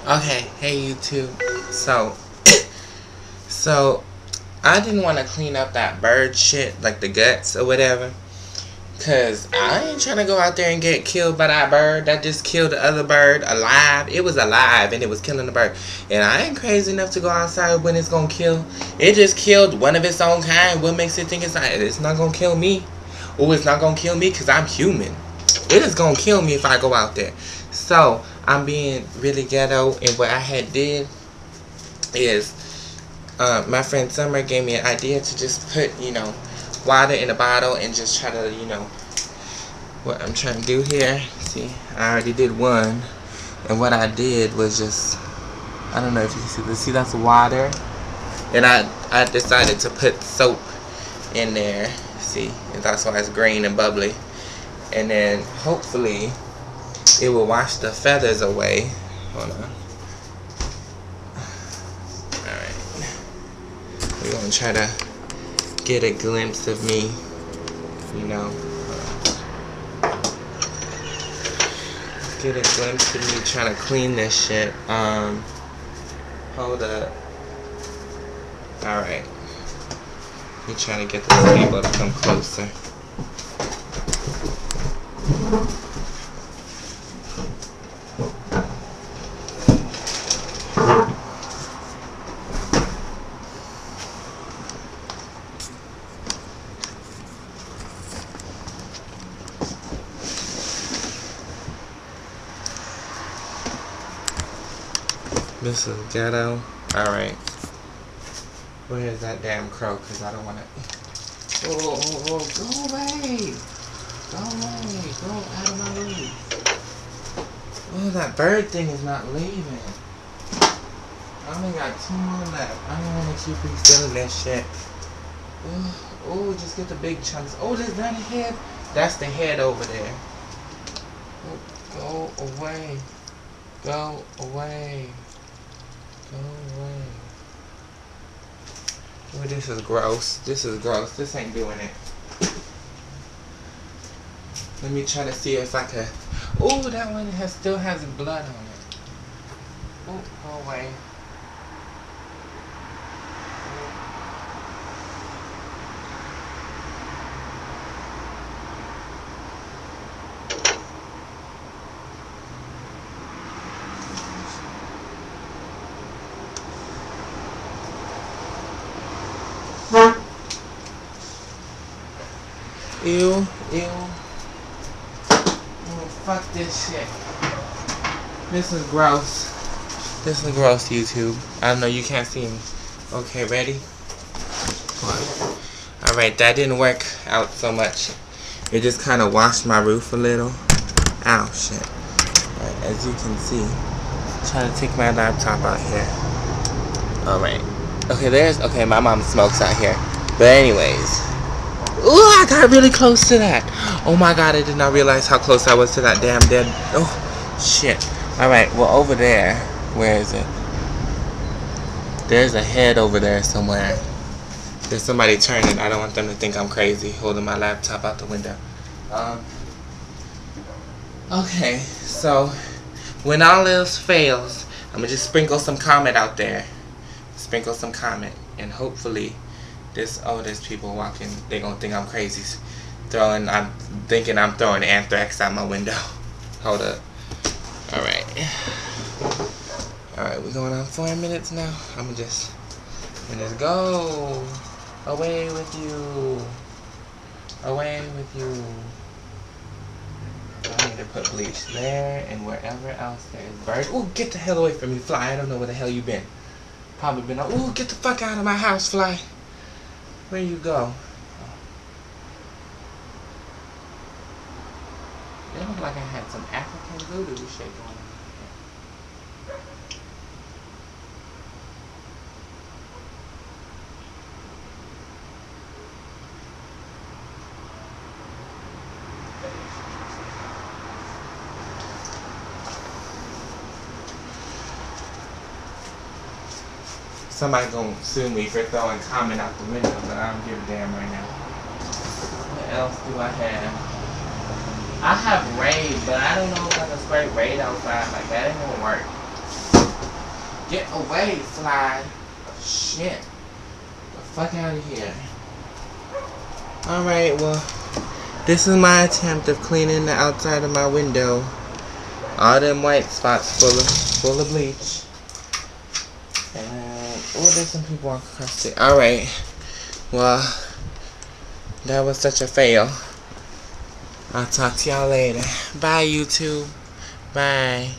Okay, hey YouTube. So, so I didn't want to clean up that bird shit, like the guts or whatever, cause I ain't trying to go out there and get killed by that bird that just killed the other bird alive. It was alive and it was killing the bird, and I ain't crazy enough to go outside when it's gonna kill. It just killed one of its own kind. What makes it think it's not gonna kill me? Oh, it's not gonna kill me cause I'm human. It is gonna kill me if I go out there. So I'm being really ghetto, and what I had did is my friend Summer gave me an idea to just put water in a bottle and just try to what I'm trying to do here. See, I already did one, and what I did was just, I don't know if you can see this. See, that's water, and I decided to put soap in there. See, and that's why it's green and bubbly, and then hopefully it will wash the feathers away. Hold on. Alright. We're going to try to get a glimpse of me, Get a glimpse of me trying to clean this shit. Hold up. Alright. We're trying to get this table to come closer. This is ghetto. Alright. Where is that damn crow? Because I don't want to... Oh, go away! Go away! Go out of my way! Oh, that bird thing is not leaving. I only got 2 more left. I don't want to keep refilling that shit. Oh, just get the big chunks. Oh, is that a head? That's the head over there. Oh, go away. Go away. Go away. Oh, this is gross. This is gross. This ain't doing it. Let me try to see if I can. Oh, that one still has blood on it. Oh, go away. Ew. Oh, fuck this shit. This is gross. This is gross, YouTube. I know you can't see me. Okay, ready? Alright, that didn't work out so much. It just kind of washed my roof a little. Ow, shit. Alright, as you can see, trying to take my laptop out here. Alright. Okay, my mom smokes out here. But anyways. Ooh, I got really close to that. Oh my god, I did not realize how close I was to that damn dead. Oh, shit. Alright, well, over there. Where is it? There's a head over there somewhere. There's somebody turning. I don't want them to think I'm crazy holding my laptop out the window. Okay, so when all else fails, I'm going to just sprinkle some Comet out there. Sprinkle some Comet. And hopefully... there's people walking. They gonna think I'm crazy. I'm thinking I'm throwing anthrax out my window. Hold up. Alright, we're going on 4 minutes now. I'm gonna just go. Away with you. Away with you. I need to put bleach there and wherever else there is bird. Ooh, get the hell away from me, fly. I don't know where the hell you been. Probably been on. Ooh, get the fuck out of my house, fly. Where you go? It looked like I had some African voodoo shit going on. Somebody gonna sue me for throwing Comet out the window, but I don't give a damn right now. What else do I have? I have Raid, but I don't know if I can spray Raid outside. Like, that ain't gonna work. Get away, fly. Shit. The fuck out of here. Alright, well, this is my attempt of cleaning the outside of my window. All them white spots full of bleach. And, oh, there's some people walking across it. Alright. Well, that was such a fail. I'll talk to y'all later. Bye, YouTube. Bye.